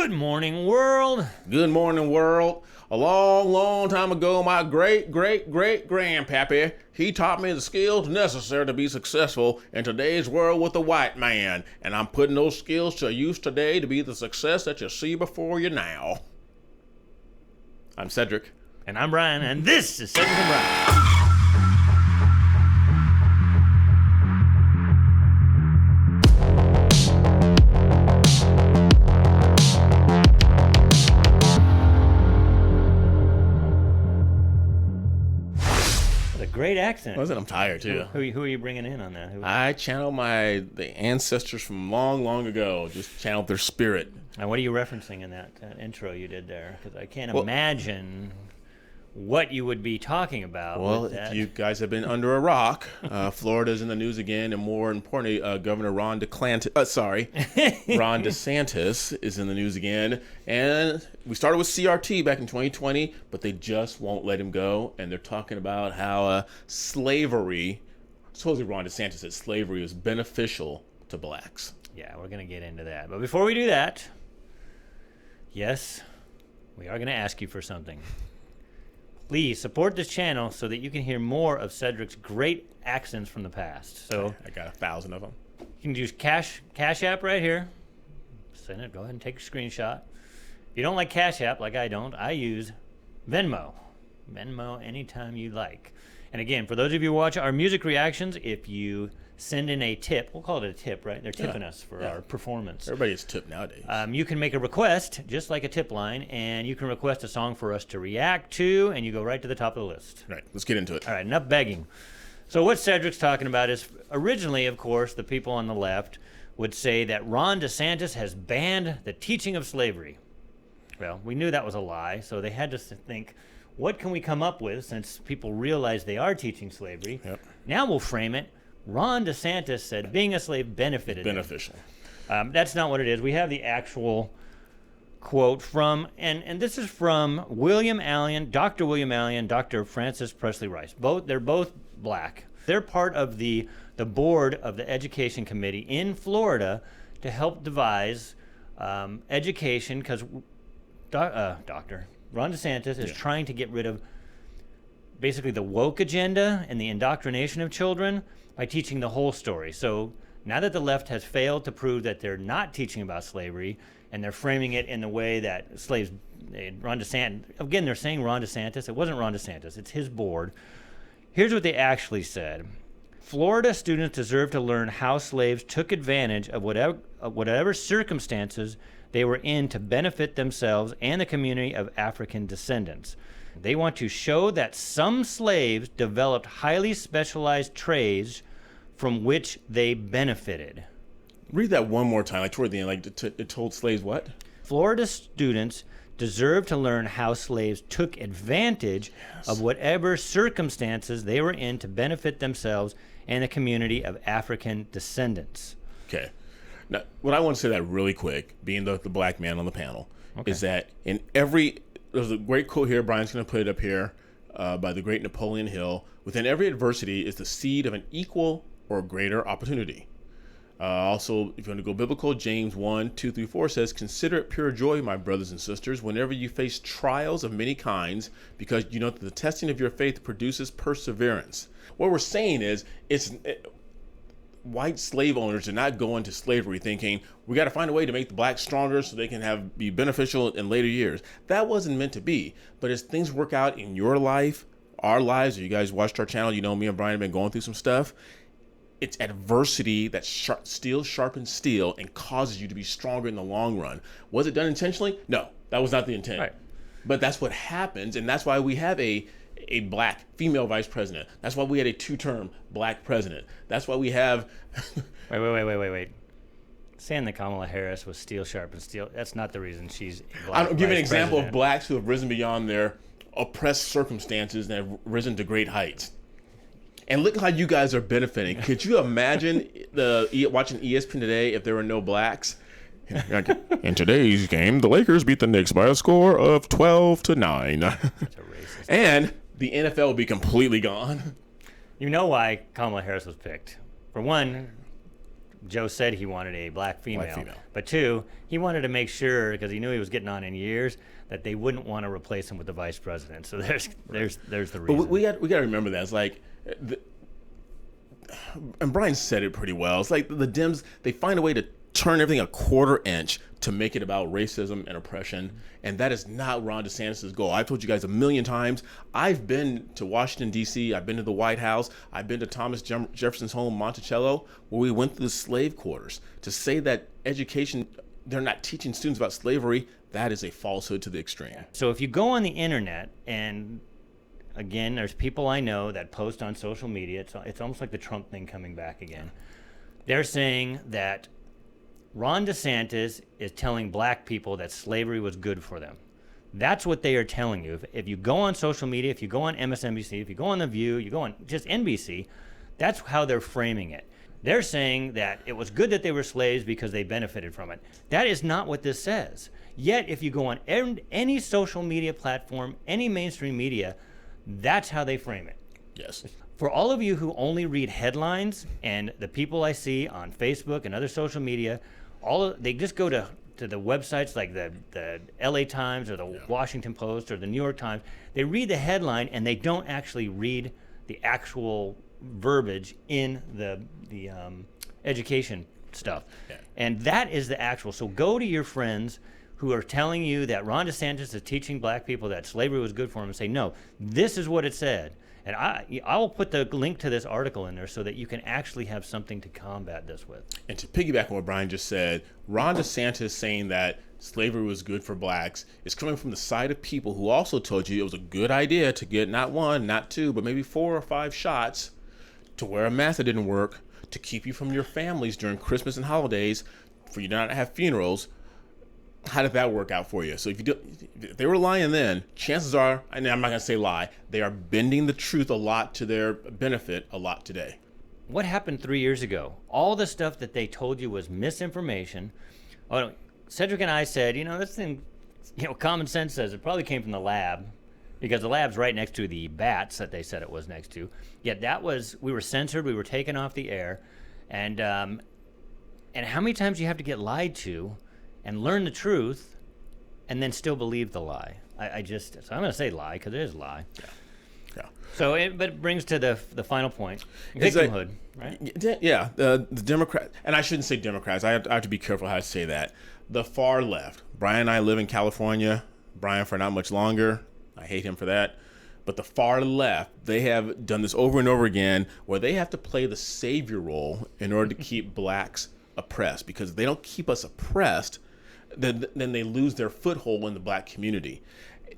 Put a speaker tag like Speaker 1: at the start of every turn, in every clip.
Speaker 1: Good morning, world.
Speaker 2: Good morning, world. A long, long time ago, my great-great-great-grandpappy, he taught me the skills necessary to be successful in today's world with the white man. And I'm putting those skills to use today to be the success that you see before you now. I'm Cedric.
Speaker 1: And I'm Brian, and this is Cedric and Brian. Great accent.
Speaker 2: Wasn't I'm tired too.
Speaker 1: Who are you bringing in on that?
Speaker 2: I channel the ancestors from long, long ago. Just channeled their spirit.
Speaker 1: And what are you referencing in that intro you did there? Because I can't imagine what you would be talking about.
Speaker 2: Well, if you guys have been under a rock, Florida's in the news again, and more importantly, Governor Ron DeSantis is in the news again. And we started with CRT back in 2020, but they just won't let him go. And they're talking about how slavery, supposedly Ron DeSantis said slavery is beneficial to blacks.
Speaker 1: Yeah, we're going to get into that. But before we do that, yes, we are going to ask you for something. Please support this channel so that you can hear more of Cedric's great accents from the past. So
Speaker 2: I got 1,000 of them.
Speaker 1: You can use Cash App right here. Send it. Go ahead and take a screenshot. If you don't like Cash App, like I don't, I use Venmo. Venmo anytime you like. And again, for those of you who watch our music reactions, if you send in a tip, we'll call it a tip, right? They're tipping us for our performance.
Speaker 2: Everybody gets tipped nowadays.
Speaker 1: You can make a request, just like a tip line, and you can request a song for us to react to, and you go right to the top of the list.
Speaker 2: Right, let's get into it.
Speaker 1: All right, enough begging. So what Cedric's talking about is, originally, of course, the people on the left would say that Ron DeSantis has banned the teaching of slavery. Well, we knew that was a lie, so they had to think, what can we come up with since people realize they are teaching slavery?
Speaker 2: Yep.
Speaker 1: Now we'll frame it. Ron DeSantis said being a slave benefited him.
Speaker 2: Beneficial.
Speaker 1: That's not what it is. We have the actual quote from, and this is from William Allen, Dr. Francis Presley Rice. They're both black. They're part of the board of the Education Committee in Florida to help devise education, because Dr. Ron DeSantis is trying to get rid of basically the woke agenda and the indoctrination of children by teaching the whole story. So now that the left has failed to prove that they're not teaching about slavery, and they're framing it in the way that slaves, Ron DeSantis, again, they're saying Ron DeSantis. It wasn't Ron DeSantis. It's his board. Here's what they actually said. Florida students deserve to learn how slaves took advantage of whatever circumstances they were in to benefit themselves and the community of African descendants. They want to show that some slaves developed highly specialized trades from which they benefited.
Speaker 2: Read that one more time, like toward the end, like it told slaves what?
Speaker 1: Florida students deserve to learn how slaves took advantage of whatever circumstances they were in to benefit themselves and the community of African descendants.
Speaker 2: Okay. Now, what I want to say that really quick, being the black man on the panel, is that there's a great quote here, Brian's going to put it up here, by the great Napoleon Hill. Within every adversity is the seed of an equal or greater opportunity. Also, if you want to go biblical, James 1:2-4 says, "Consider it pure joy, my brothers and sisters, whenever you face trials of many kinds, because you know that the testing of your faith produces perseverance." What we're saying is, white slave owners did not go into slavery thinking, we got to find a way to make the blacks stronger so they can be beneficial in later years. That wasn't meant to be. But as things work out in your life, our lives, if you guys watched our channel, you know me and Brian have been going through some stuff. It's adversity that steel sharpens steel and causes you to be stronger in the long run. Was it done intentionally? No, that was not the intent.
Speaker 1: Right.
Speaker 2: But that's what happens, and that's why we have a black female vice president. That's why we had a 2-term black president. That's why we have...
Speaker 1: Wait. Saying that Kamala Harris was steel sharp and steel, that's not the reason she's black.
Speaker 2: I'll give an example
Speaker 1: president.
Speaker 2: of blacks who have risen beyond their oppressed circumstances and have risen to great heights. And look how you guys are benefiting. Could you imagine watching ESPN today if there were no blacks? In today's game, the Lakers beat the Knicks by a score of 12-9. And the NFL would be completely gone.
Speaker 1: You know why Kamala Harris was picked. For one, Joe said he wanted a black female.
Speaker 2: Black female.
Speaker 1: But two, he wanted to make sure, because he knew he was getting on in years, that they wouldn't want to replace him with the vice president. So there's the reason.
Speaker 2: But we got to remember that. It's like, and Brian said it pretty well. It's like the Dems, they find a way to turn everything a quarter inch to make it about racism and oppression. And that is not Ron DeSantis' goal. I've told you guys a million times. I've been to Washington, D.C. I've been to the White House. I've been to Thomas Jefferson's home, Monticello, where we went through the slave quarters. To say that education, they're not teaching students about slavery, that is a falsehood to the extreme.
Speaker 1: So if you go on the internet, and again, there's people I know that post on social media, it's almost like the Trump thing coming back again. They're saying that Ron DeSantis is telling black people that slavery was good for them. That's what they are telling you. If you go on social media, if you go on MSNBC, if you go on The View, you go on just NBC, that's how they're framing it. They're saying that it was good that they were slaves because they benefited from it. That is not what this says. Yet, if you go on any social media platform, any mainstream media, that's how they frame it.
Speaker 2: Yes.
Speaker 1: For all of you who only read headlines, and the people I see on Facebook and other social media, they just go to the websites like the LA Times or the Washington Post or the New York Times. They read the headline and they don't actually read the actual verbiage in the education stuff. Yeah. And that is the actual. So go to your friends who are telling you that Ron DeSantis is teaching black people that slavery was good for them and say, no, this is what it said. And I will put the link to this article in there so that you can actually have something to combat this with.
Speaker 2: And to piggyback on what Brian just said, Ron DeSantis saying that slavery was good for blacks is coming from the side of people who also told you it was a good idea to get not one, not two, but maybe 4 or 5 shots, to wear a mask that didn't work, to keep you from your families during Christmas and holidays, for you not to have funerals. How did that work out for you? So if they were lying then, chances are, and I'm not going to say lie, they are bending the truth a lot to their benefit a lot today.
Speaker 1: What happened 3 years ago? All the stuff that they told you was misinformation. Oh, Cedric and I said, this thing, common sense says it probably came from the lab, because the lab's right next to the bats that they said it was next to. Yet we were censored, we were taken off the air, and how many times do you have to get lied to and learn the truth, and then still believe the lie? So I'm going to say lie, because it is a lie.
Speaker 2: Yeah.
Speaker 1: So, but it brings to the final point, victimhood, right?
Speaker 2: Yeah, the Democrat, and I shouldn't say Democrats. I have to be careful how I say that. The far left. Brian and I live in California. Brian for not much longer. I hate him for that. But the far left, they have done this over and over again, where they have to play the savior role in order to keep blacks oppressed. Because if they don't keep us oppressed, then they lose their foothold in the black community.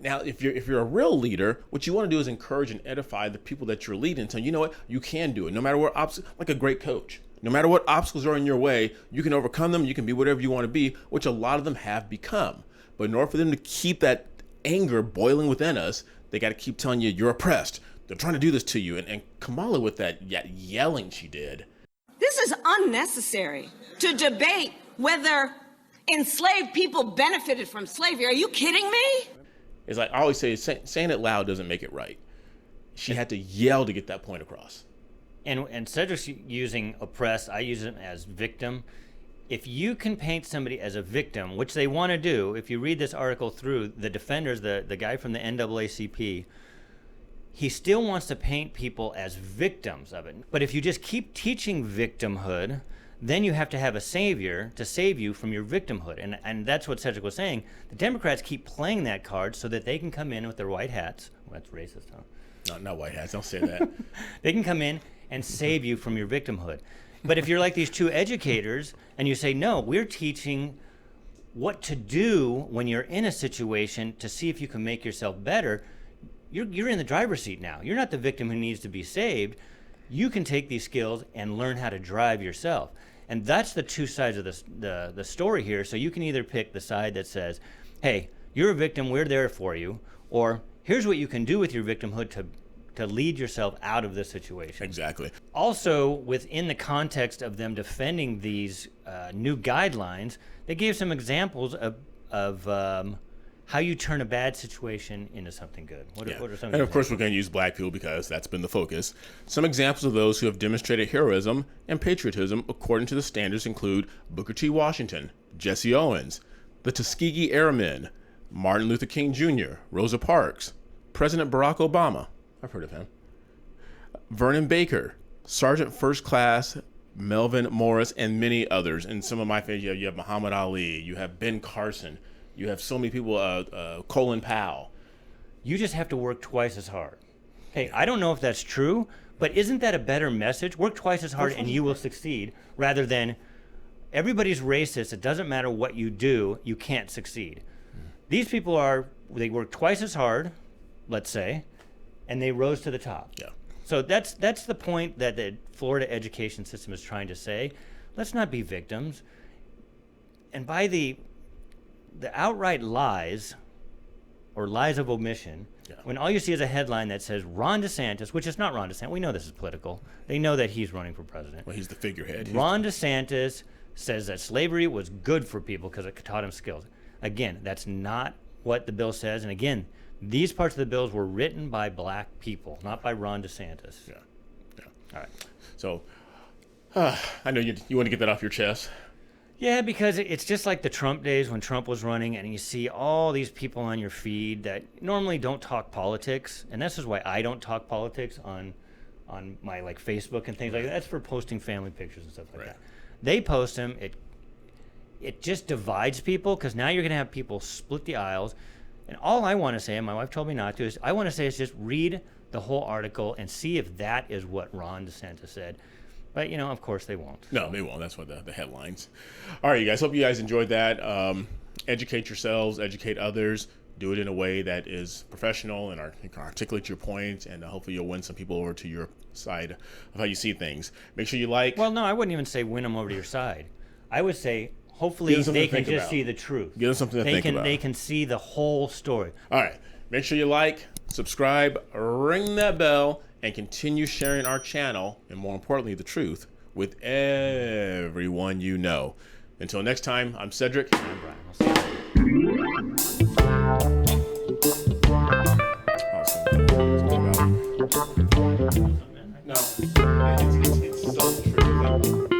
Speaker 2: Now, if you're a real leader, what you want to do is encourage and edify the people that you're leading. So you know what, you can do it. No matter what like a great coach. No matter what obstacles are in your way, you can overcome them. You can be whatever you want to be, which a lot of them have become. But in order for them to keep that anger boiling within us, they got to keep telling you you're oppressed. They're trying to do this to you. And Kamala, with that yelling she did.
Speaker 3: This is unnecessary to debate whether enslaved people benefited from slavery. Are you kidding me?
Speaker 2: It's like I always say, saying it loud doesn't make it right. She had to yell to get that point across.
Speaker 1: And Cedric's using oppressed, I use it as victim. If you can paint somebody as a victim, which they want to do, if you read this article through, the defenders, the guy from the NAACP, he still wants to paint people as victims of it. But if you just keep teaching victimhood, then you have to have a savior to save you from your victimhood. And that's what Cedric was saying. The Democrats keep playing that card so that they can come in with their white hats. Well, that's racist, huh?
Speaker 2: No, not white hats. Don't say that.
Speaker 1: They can come in and save you from your victimhood. But if you're like these two educators and you say, no, we're teaching what to do when you're in a situation to see if you can make yourself better, you're in the driver's seat now. You're not the victim who needs to be saved. You can take these skills and learn how to drive yourself. And that's the two sides of the story here. So you can either pick the side that says, hey, you're a victim, we're there for you, or here's what you can do with your victimhood to lead yourself out of this situation.
Speaker 2: Exactly.
Speaker 1: Also, within the context of them defending these new guidelines, they gave some examples of how you turn a bad situation into something good. What are some
Speaker 2: And of course,
Speaker 1: examples?
Speaker 2: we're going to use black people because that's been the focus. Some examples of those who have demonstrated heroism and patriotism according to the standards include Booker T. Washington, Jesse Owens, the Tuskegee Airmen, Martin Luther King Jr., Rosa Parks, President Barack Obama, I've heard of him, Vernon Baker, Sergeant First Class Melvin Morris, and many others. And some of my favorites, you have Muhammad Ali, you have Ben Carson, you have so many people, Colin Powell.
Speaker 1: You just have to work twice as hard. Hey, I don't know if that's true, but isn't that a better message? Work twice as hard and you will succeed, rather than everybody's racist. It doesn't matter what you do, you can't succeed. These people they work twice as hard, let's say, and they rose to the top.
Speaker 2: Yeah.
Speaker 1: So that's the point that the Florida education system is trying to say. Let's not be victims. And by the outright lies or lies of omission, when all you see is a headline that says Ron DeSantis, which is not Ron DeSantis. We know this is political. They know that he's running for president.
Speaker 2: Well, he's the figurehead.
Speaker 1: Ron DeSantis says that slavery was good for people because it taught him skills. Again, that's not what the bill says. And again, these parts of the bills were written by black people, not by Ron DeSantis.
Speaker 2: Yeah.
Speaker 1: All right.
Speaker 2: So, I know you want to get that off your chest.
Speaker 1: Yeah, because it's just like the Trump days when Trump was running, and you see all these people on your feed that normally don't talk politics, and this is why I don't talk politics on my like Facebook and things like that. That's for posting family pictures and stuff like that. They post them. It just divides people, because now you're going to have people split the aisles. And all I want to say, and my wife told me not to, is I want to say is just read the whole article and see if that is what Ron DeSantis said. But, of course they won't.
Speaker 2: No, they won't. That's what the headlines. All right, you guys. Hope you guys enjoyed that. Educate yourselves, educate others. Do it in a way that is professional and you can articulate your points, and hopefully you'll win some people over to your side of how you see things. Make sure you like.
Speaker 1: Well, no, I wouldn't even say win them over to your side. I would say hopefully they can just see the truth.
Speaker 2: Give them something to think about.
Speaker 1: They can see the whole story.
Speaker 2: All right. Make sure you like, subscribe, ring that bell, and continue sharing our channel, and more importantly, the truth, with everyone you know. Until next time, I'm Cedric.
Speaker 1: And I'm Brian. I'll see you.
Speaker 2: No, it's so true.